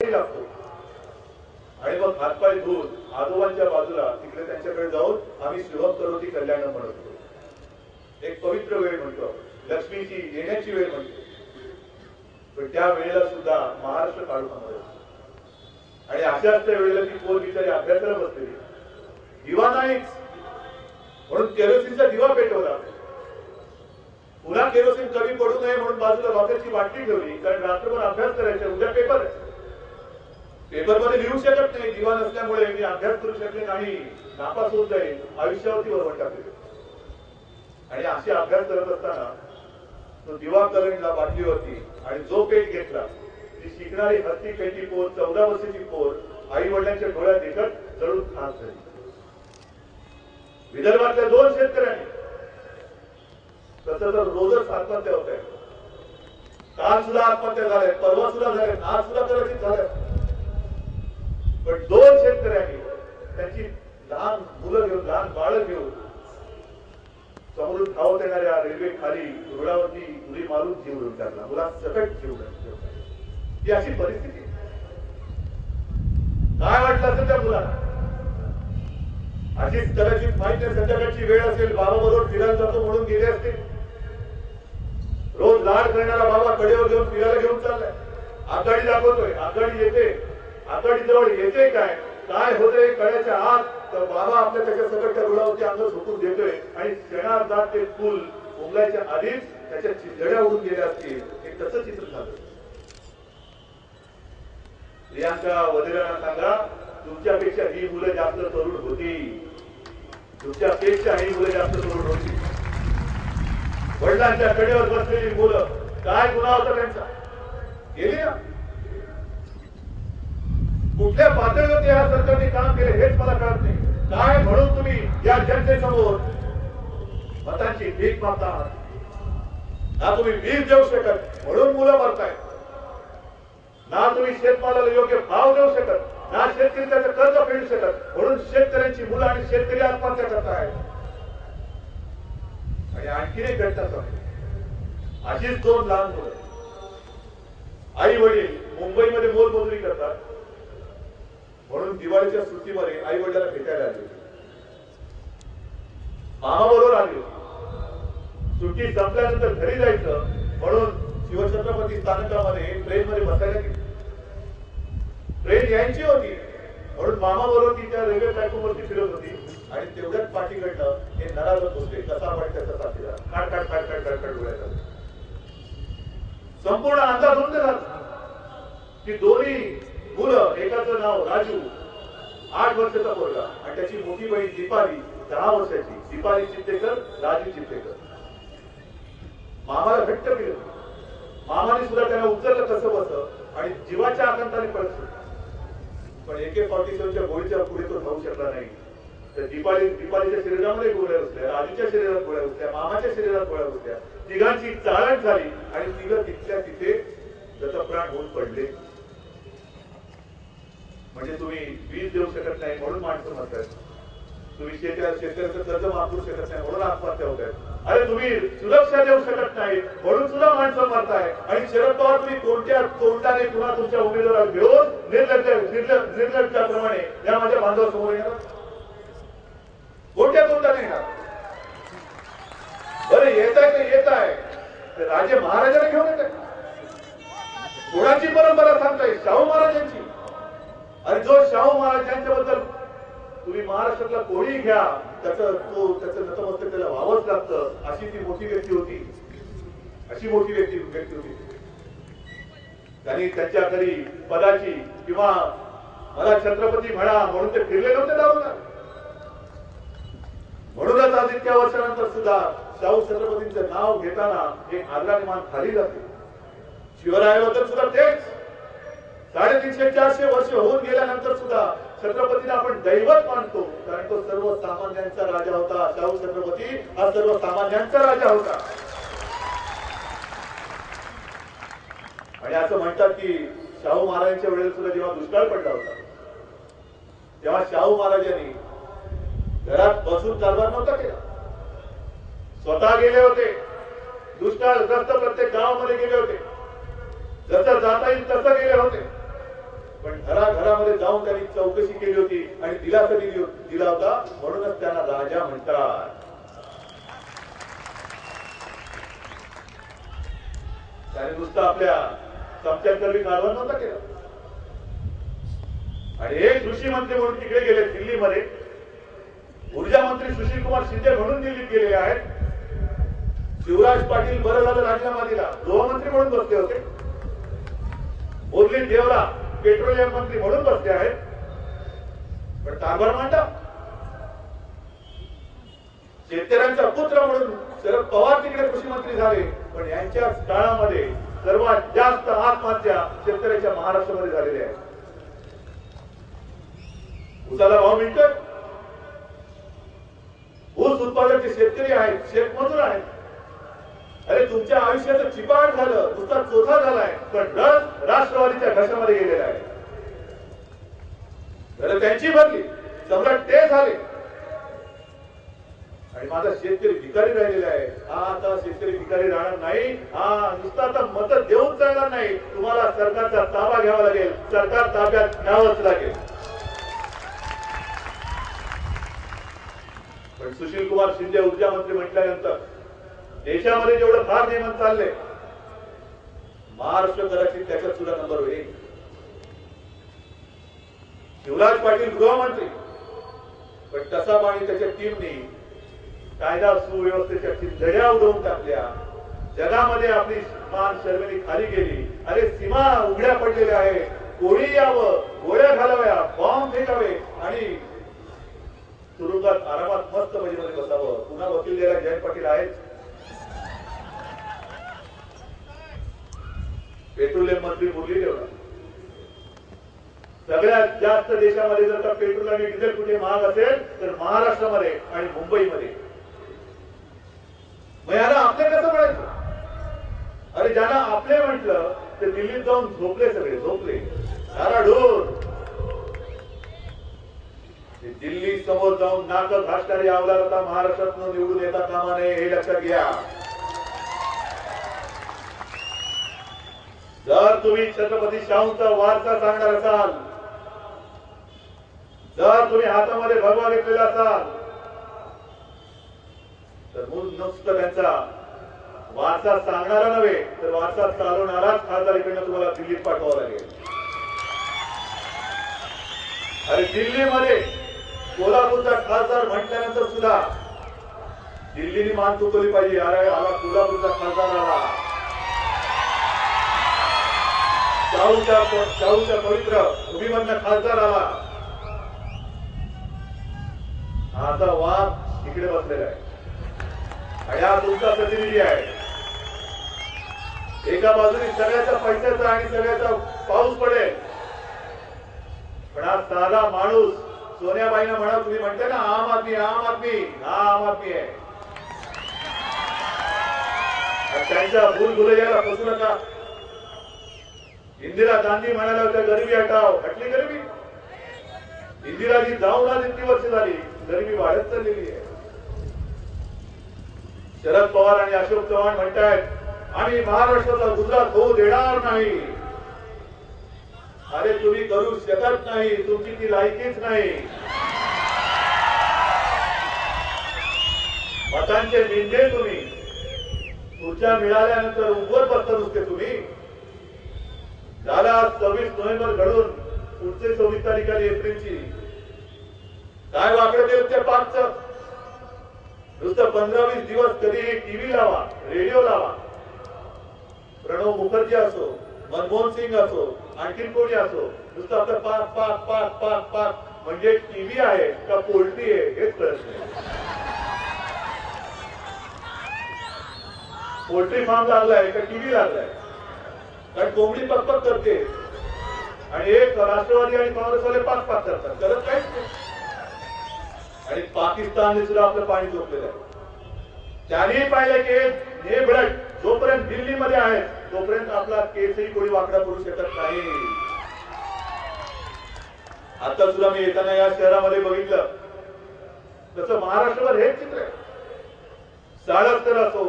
लागतो आणि मग हातपाय धुवून आजोबांच्या बाजूला तिकडे त्यांच्याकडे जाऊन आम्ही शुभम करोती कल्याण म्हणत होतो. एक पवित्र वेळ म्हणतो, लक्ष्मीची येण्याची वेळ म्हणतो. पण त्या वेळेला सुद्धा महाराष्ट्र काढून आणलं आणि अशाच वेळेला ती पोर बिचारी अभ्यासाला बसलेली, दिवा नाहीच म्हणून केरोसिनचा दिवा पेटवला. पुन्हा केरोसिन कमी पडू नये म्हणून बाजूला रॉकेटची बाटली ठेवली, कारण रात्रभर अभ्यास करायचा, उद्या पेपर आहे. पेपर मध्ये लिहू शकत नाही, दिवा नसल्यामुळे मी अभ्यास करू शकले नाही, नापास होत जाईल, आयुष्यावरती वरवट टाकले. आणि असे अभ्यास करत असताना तो दिवा करंटला बाटलीवरती आणि जो पेट घेतला, ती शिकणारी हत्ती पेटी पोर, 14 वर्षाची पोर आई वडिलांच्या डोळ्यात देखत जळून खास झाली. विदर्भातल्या 2 शेतकऱ्यांनी तसं तर रोजच आत्महत्या होत आहे. काल सुद्धा आत्महत्या झाल्या, परवा सुद्धा झाल्या, आज सुद्धा कदाचित झाल्या. पण 2 शेतकऱ्यांनी त्यांची लहान मुलं घेऊन, लहान बाळ घेऊन समोरून धावत येणाऱ्या रेल्वे खाली रुळावरती उडी मारून जीव देऊन टाकला. मुला सकट जीव ही अशी परिस्थिती. काय वाटलं असेल त्या मुलाला? अशीच कदाचित माहिती आहे, संध्याकाळची वेळ असेल, बाबा बरोबर फिरायला जातो म्हणून गेले असते. रोज लाड करणारा बाबा कडेवर घेऊन फिरायला घेऊन चाललाय, आघाडी दाखवतोय, आघाडी येते, आघाडी जवळ येते काय काय होतंय कळायच्या आत तर बाबा आपल्या त्याच्या सकटच्या रुळावरती अंग झोपून देतोय आणि क्षणार्धात ते फुल उमलायच्या आधीच त्याच्या चिंधड्या उडून गेल्या असतील. हे कसं चित्र झालं? प्रियांका वडिलांना सांगा, तुमच्यापेक्षा ही मुलं जास्त तरुण होती, तुमच्यापेक्षा ही मुलं जास्त तरुण होती. वडिलांच्या कडेवर बसलेली मुलं, काय गुन्हा होता त्यांचा? गेली ना. कुठल्या पातळीवरती या सरकारने काम केले हेच मला कळत नाही. काय म्हणून तुम्ही या जनतेसमोर मतांची भीक मागता आहात? ना तुम्ही वीज देऊ शकत म्हणून मुलं मरताय, ना तुम्ही शेतमालाला योग्य भाव देऊ शकत, ना शेतकरी त्याचं कर्ज फेडू शकत म्हणून शेतकऱ्यांची मुलं आणि शेतकरी आत्महत्या करतायत. आणि आणखी एक घटना सांगतो, अशीच 2 लहान मुलं, आई वडील मुंबईमध्ये मोलमजुरी करतात म्हणून दिवाळीच्या सुट्टीमध्ये आई वडिलांना भेटायला आले, मामाबरोबर आले. सुट्टी संपल्यानंतर घरी जायचं म्हणून शिवछत्रपती स्थानकामध्ये ट्रेनमध्ये बसायला गेले. ट्रेन यायची होती म्हणून मामाबरोबर ती त्या रेल्वे प्लॅटफॉर्मवरती फिरत होती आणि तेवढ्याच पाठीकडनं हे नराधम होते, कसा पाहिजे त्याचा साथीदार काट काट काट काट काट काट उडायचा. संपूर्ण अंदाज होऊन झाला की दोन्ही मुलं, एकाचं नाव राजू 8 वर्षाचा पोरगा आणि त्याची मोठी बहीण दीपाली 10 वर्षाची. दीपाली चित्तेकर, राजू चित्तेकर. मामाला घट्ट केलं, मामाने सुद्धा त्याला उचललं कसं बस आणि जीवाच्या आकांताने पळत सुटला. पण AK-47च्या गोळीच्या पुढे तो धावू शकला नाही. तर दीपालीच्या शरीरामध्ये गोळ्या घुसल्या, राजूच्या शरीरात गोळ्या घुसल्या, मामाच्या शरीरात गोळ्या घुसल्या. तिघांची चाळण झाली आणि तिघं तिथल्या तिथे दत्तप्राण होऊन पडले. म्हणजे तुम्ही वीज देऊ शकत नाही म्हणून माणसं मरतात, तुम्ही शेतकऱ्याचं कर्ज माफ करू शकत नाही म्हणून आत्महत्या होत आहेत. अरे तुम्ही सुरक्षा देऊ शकत नाही म्हणून सुद्धा माणसं मरताय. आणि शरद पवार तुम्ही कोणत्या तोंडाने पुन्हा तुमच्या उमेदवाराला घेऊन निर्लज्जाप्रमाणे या माझ्या बांधवासमोर येणार? कोणत्या तोंडाने येणार? बरं येत आहे तर येत आहे राजे महाराजांना घेऊन येत आहे. कोणाची परंपरा सांगताय? शाहू महाराजांची. आणि जो शाहू महाराजांच्या बद्दल तुम्ही महाराष्ट्रातला कोणी घ्या त्याचं नतमस्तक त्याला व्हावंच लागतं, अशी ती मोठी व्यक्ती होती, अशी मोठी व्यक्ती होती. त्यांनी त्यांच्या घरी पदाची किंवा मला छत्रपती म्हणा म्हणून ते फिरले नव्हते दारूला. म्हणूनच आज इतक्या वर्षानंतर सुद्धा शाहू छत्रपतींचं नाव घेताना एक आदराने मान खाली जाते. शिवरायाबद्दल सुद्धा तेच. 350-400 वर्ष होऊन गेल्यानंतर सुद्धा छत्रपतीला आपण दैवत मानतो, कारण तो सर्वसामान्यांचा राजा होता. शाहू छत्रपती हा सर्वसामान्यांचा राजा होता. आणि असं म्हणतात की शाहू महाराजांच्या वेळेला सुद्धा जेव्हा दुष्काळ पडला होता तेव्हा शाहू महाराजांनी घरात बसून कारभार नव्हता केला, स्वतः गेले होते. दुष्काळग्रस्त प्रत्येक गावामध्ये गेले होते, जसं जाता येईल तसं गेले होते. पण घराघरामध्ये जाऊन त्यांनी चौकशी केली होती आणि दिलासा दिला होता, म्हणूनच त्यांना राजा म्हणतात. त्याने नुसतं आपल्या चमच्याकरवी कारभार नव्हता केला. आणि एक कृषी मंत्री म्हणून तिकडे गेले दिल्लीमध्ये, ऊर्जा मंत्री सुशील कुमार शिंदे म्हणून दिल्लीत गेलेले आहेत. शिवराज पाटील बरं झालं राजीनामा दिला, गृहमंत्री म्हणून बसले होते. मुरली देवरा पेट्रोलियम मंत्री म्हणून बसले आहेत, पण कारभार मांडा. शेतकऱ्यांचा पुत्र म्हणून शरद पवार तिकडे कृषी मंत्री झाले, पण यांच्या काळामध्ये सर्वात जास्त आत्महत्या शेतकऱ्याच्या महाराष्ट्रामध्ये झालेल्या आहेत. उसाला भाव मिळतोय, ऊस उत्पादक शेतकरी आहेत, शेतमजूर आहेत. अरे तुमच्या आयुष्याचं चिपाट झालं, तुमचा चोथा झालाय, पण रस राष्ट्रवादीच्या घशामध्ये गेलेला आहे. तर त्यांची भरली, सम्राट ते झाले आणि माझा शेतकरी भिकारी राहिलेला आहे. हा आता शेतकरी भिकारी राहणार नाही. हा नुसता आता मत देऊन चालणार नाही, तुम्हाला सरकारचा ताबा घ्यावा लागेल, सरकार ताब्यात घ्यावंच लागेल. पण सुशील कुमार शिंदे ऊर्जा मंत्री म्हटल्यानंतर देशामध्ये जेवढं फार नियमन चालले, महाराष्ट्र कदाचित त्याच्यात सुद्धा नंबर होईल. शिवराज पाटील गृहमंत्री, पण तसा आणि त्याच्या टीमने कायदा सुव्यवस्थेच्या धड्या उडवून टाकल्या. जगामध्ये आपली मान शर्मेने खाली गेली. अरे सीमा उघड्या पडलेल्या आहे, कोणी यावं, गोळ्या घालाव्या, बॉम्ब फेकावे आणि तुरुंगात आरामात मस्त मजेमध्ये बसावं. पुन्हा वकील द्यायला जयंत पाटील आहेत. पेट्रोलियम मंत्री मुरली देवरा, सगळ्यात जास्त देशामध्ये जर का पेट्रोल आणि डिझेल कुठे महाग असेल तर महाराष्ट्रामध्ये आणि मुंबईमध्ये. मग याला आपले कसं म्हणायचं? अरे ज्यांना आपले म्हटलं ते दिल्लीत जाऊन झोपले, सगळे झोपले, धाराडूर. दिल्ली समोर जाऊन नाक घासणारी अवलाद आता महाराष्ट्रातून निवडून येता कामा नये, हे लक्षात घ्या. जर तुम्ही छत्रपती शाहूंचा वारसा सांगणार असाल, जर तुम्ही हातामध्ये भगवा घेतलेला असाल, तर नुसतं त्यांचा वारसा सांगणारा नव्हे तर वारसा चालवणाराच खासदारीकडनं तुम्हाला दिल्लीत पाठवावं लागेल. अरे दिल्लीमध्ये कोल्हापूरचा खासदार म्हटल्यानंतर सुद्धा दिल्लीने मान चुकवली पाहिजे. अरे आला कोल्हापूरचा खासदार आला, शाहूच्या पवित्र भूमीमधनं खासदार आला. आता वाद इकडे बसलेला आहे आणि हा तुमचा प्रतिनिधी आहे. एका बाजूने सगळ्याचा पैशाचा आणि सगळ्याचा पाऊस पडेल, पण हा साधा माणूस सोन्याबाईंना म्हणा, तुम्ही म्हणता ना आम आदमी, आम आदमी, हा आम आदमी आहे. त्यांच्या भूलभुलैयाला फसू नका. इंदिरा गांधी म्हणाल्या होत्या गरिबी हटाव, हटली गरिबी. इंदिराजी जाऊन आज इतकी वर्ष झाली, गरिबी वाढत चाललेली आहे. शरद पवार आणि अशोक चव्हाण म्हणतायत आम्ही महाराष्ट्राचा गुजरात होऊ देणार नाही. अरे तुम्ही करू शकत नाही, तुमची ती लायकीच नाही. मतांचे निंदे तुम्ही खुर्च्या मिळाल्यानंतर उभर बसता नुसते तुम्ही. झाला 26 नोव्हेंबर घडून पुढचे 26 तारीख आली एप्रिलची. काय वाकडं ते त्या पाकचं नुसतं 15-20 दिवस कधी टीव्ही लावा, रेडिओ लावा, प्रणव मुखर्जी असो, मनमोहन सिंग असो, आणखीन कोणी असो, नुसतं आपलं पाक पाक पाक पाक पाक. म्हणजे टीव्ही आहे का पोल्ट्री आहे हेच कळत नाही. पोल्ट्री फार्म लागलाय का टीव्ही लागलाय? कारण कोंबडी पकपक करते आणि एक राष्ट्रवादी आणि काँग्रेसवाले पाक पाक करतात, करत काहीच नाही. आणि पाकिस्तानने सुद्धा आपलं पाणी झोपलेलं आहे. त्यांनी पाहिलं की हे भडक जोपर्यंत दिल्लीमध्ये आहे तोपर्यंत आपला केसही कोणी वाकडा करू शकत नाही. आता सुद्धा मी येताना या शहरामध्ये बघितलं तसं महाराष्ट्रभर हेच चित्र आहे. साळस्कर असो,